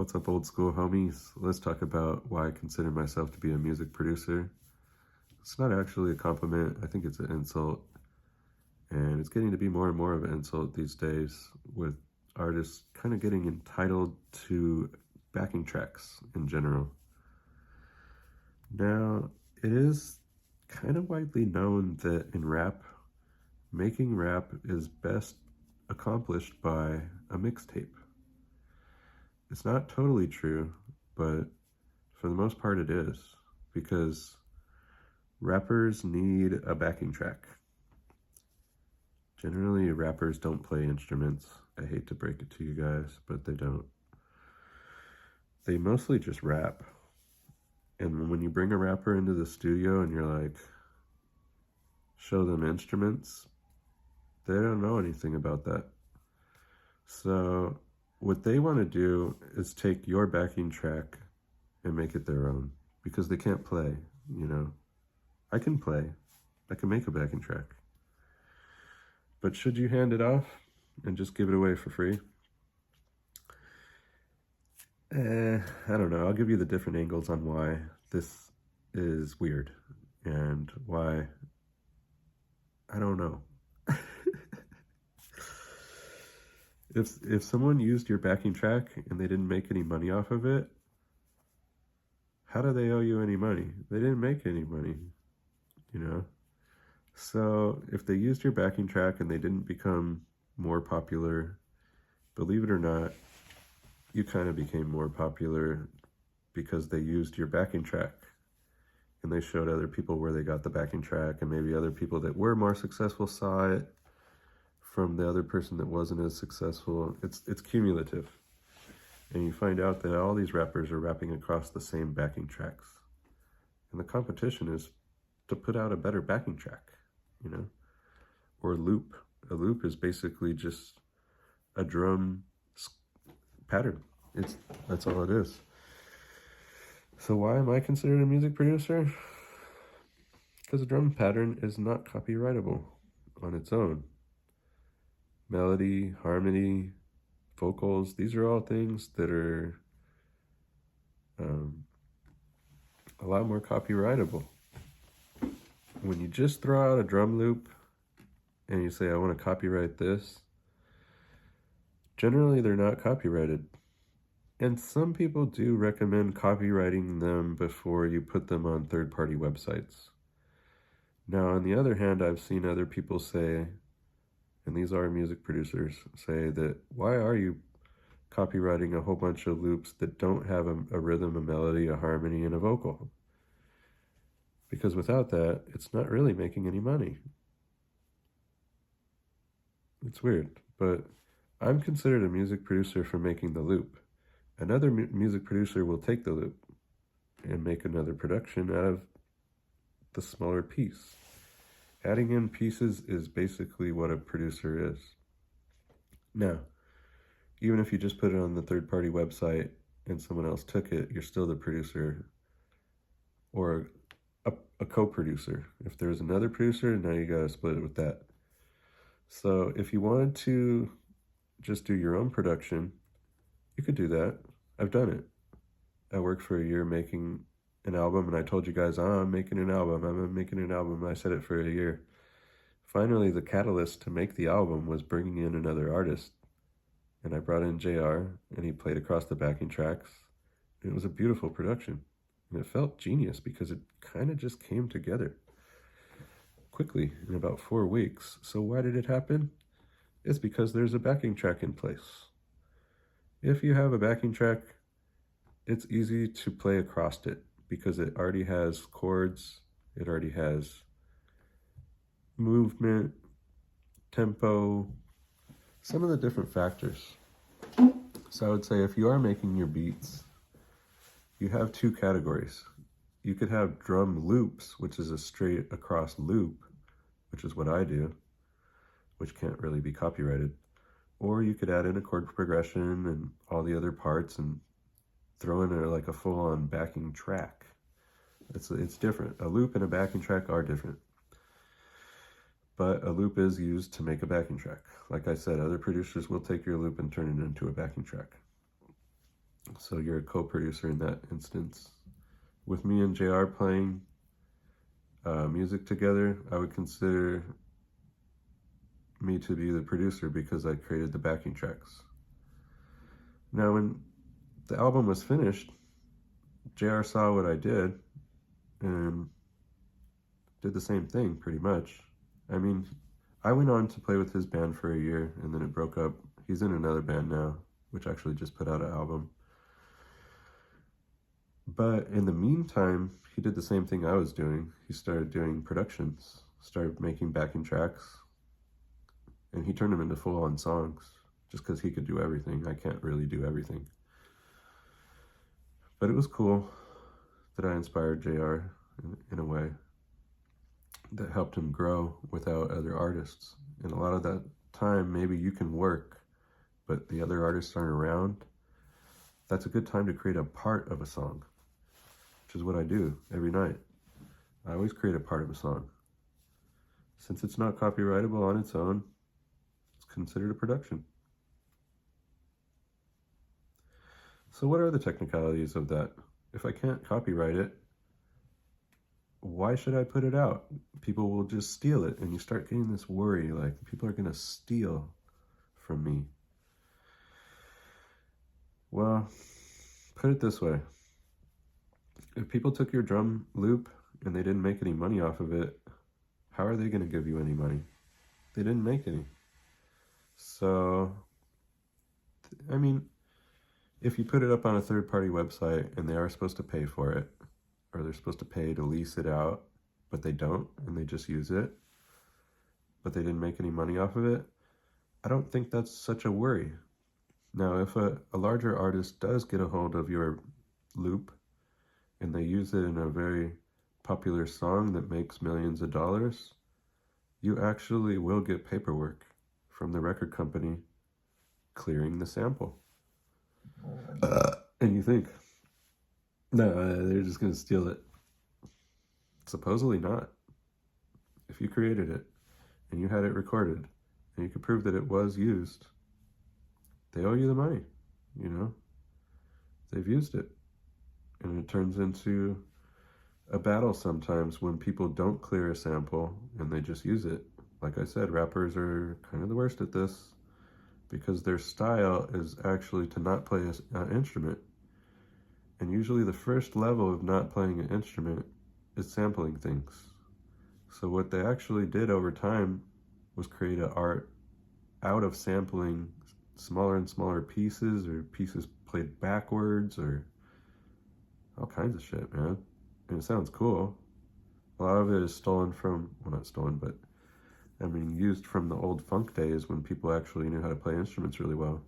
What's up, old school homies? Let's talk about why I consider myself to be a music producer. It's not actually a compliment, I think it's an insult. And it's getting to be more and more of an insult these days, with artists kind of getting entitled to backing tracks in general. Now, it is kind of widely known that in rap, making rap is best accomplished by a mixtape. It's not totally true, but for the most part it is, because rappers need a backing track. Generally, rappers don't play instruments. I hate to break it to you guys, but they don't. They mostly just rap. And when you bring a rapper into the studio and you're like, show them instruments, they don't know anything about that. So what they want to do is take your backing track and make it their own, because they can't play, you know. I can play. I can make a backing track. But should you hand it off and just give it away for free? I don't know. I'll give you the different angles on why this is weird and why, I don't know. If someone used your backing track and they didn't make any money off of it, how do they owe you any money? They didn't make any money, you know? So if they used your backing track and they didn't become more popular, believe it or not, you kind of became more popular because they used your backing track and they showed other people where they got the backing track, and maybe other people that were more successful saw it from the other person that wasn't as successful. It's cumulative. And you find out that all these rappers are rapping across the same backing tracks. And the competition is to put out a better backing track, you know? Or loop. A loop is basically just a drum pattern. That's all it is. So why am I considered a music producer? Because a drum pattern is not copyrightable on its own. Melody, harmony, vocals, these are all things that are a lot more copyrightable. When you just throw out a drum loop and you say, I want to copyright this, generally they're not copyrighted. And some people do recommend copywriting them before you put them on third-party websites. Now, on the other hand, I've seen other people say, and these are music producers, say that, why are you copywriting a whole bunch of loops that don't have a rhythm, a melody, a harmony, and a vocal? Because without that, it's not really making any money. It's weird, but I'm considered a music producer for making the loop. Another music producer will take the loop and make another production out of the smaller piece. Adding in pieces is basically what a producer is. Now, even if you just put it on the third-party website and someone else took it, you're still the producer or a co-producer. If there's another producer, now you gotta split it with that. So if you wanted to just do your own production, you could do that. I've done it. I worked for a year making an album, and I told you guys, I'm making an album. I said it for a year. Finally, the catalyst to make the album was bringing in another artist. And I brought in JR, and he played across the backing tracks. And it was a beautiful production. And it felt genius because it kind of just came together quickly in about 4 weeks. So why did it happen? It's because there's a backing track in place. If you have a backing track, it's easy to play across it because it already has chords, it already has movement, tempo, some of the different factors. So I would say if you are making your beats, you have 2 categories. You could have drum loops, which is a straight across loop, which is what I do, which can't really be copyrighted. Or you could add in a chord progression and all the other parts and throw in like a full-on backing track. It's different. A loop and a backing track are different. But a loop is used to make a backing track. Like I said, other producers will take your loop and turn it into a backing track. So you're a co-producer in that instance. With me and JR playing music together, I would consider me to be the producer because I created the backing tracks. Now, when the album was finished, JR saw what I did and did the same thing pretty much. I mean, I went on to play with his band for a year and then it broke up. He's in another band now, which actually just put out an album. But in the meantime, he did the same thing I was doing. He started doing productions, started making backing tracks, and he turned them into full-on songs just because he could do everything. I can't really do everything. But it was cool that I inspired JR in a way that helped him grow without other artists. And a lot of that time, maybe you can work, but the other artists aren't around. That's a good time to create a part of a song, which is what I do every night. I always create a part of a song. Since it's not copyrightable on its own, it's considered a production. So what are the technicalities of that? If I can't copyright it, why should I put it out? People will just steal it, and you start getting this worry, like people are gonna steal from me. Well, put it this way. If people took your drum loop and they didn't make any money off of it, how are they gonna give you any money? They didn't make any. So, I mean, if you put it up on a third-party website and they are supposed to pay for it, or they're supposed to pay to lease it out, but they don't, and they just use it, but they didn't make any money off of it, I don't think that's such a worry. Now, if a larger artist does get a hold of your loop and they use it in a very popular song that makes millions of dollars, you actually will get paperwork from the record company clearing the sample. And you think, no, they're just going to steal it. Supposedly not. If you created it and you had it recorded and you could prove that it was used, they owe you the money, you know? They've used it. And it turns into a battle sometimes when people don't clear a sample and they just use it. Like I said, rappers are kind of the worst at this because their style is actually to not play an instrument. And usually the first level of not playing an instrument is sampling things. So what they actually did over time was create an art out of sampling smaller and smaller pieces, or pieces played backwards, or all kinds of shit, man. And it sounds cool. A lot of it is stolen from, well, not stolen, but I mean used from the old funk days when people actually knew how to play instruments really well.